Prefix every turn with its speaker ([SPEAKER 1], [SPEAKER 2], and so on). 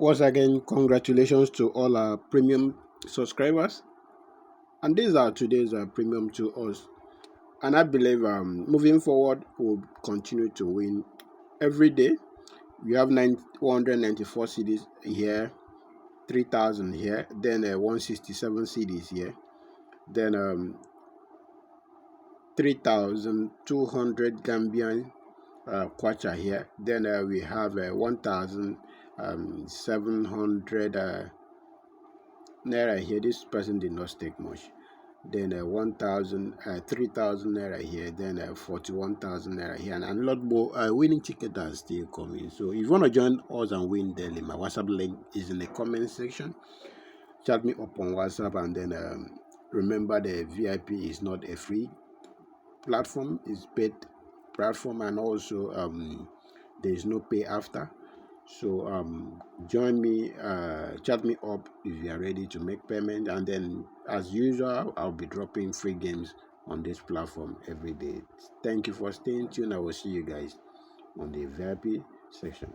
[SPEAKER 1] Once again, congratulations to all our premium subscribers. And these are today's premium to us. And I believe moving forward, we'll continue to win every day. We have 194 CDs here, 3,000 here, then 167 CDs here, then 3,200 Gambian kwacha here. Then we have 1,700 naira here. This person did not stake much. Then 3,000 naira here. Then 41,000 naira here, and a lot more winning tickets are still coming. So if you want to join us and win daily, my WhatsApp link is in the comment section. Chat me up on WhatsApp, and then remember the VIP is not a free platform; it's paid platform, and also there is no pay after. So join me, chat me up if you are ready to make payment, and then as usual I'll be dropping free games on this platform every day. Thank you for staying tuned. I will see you guys on the VIP section.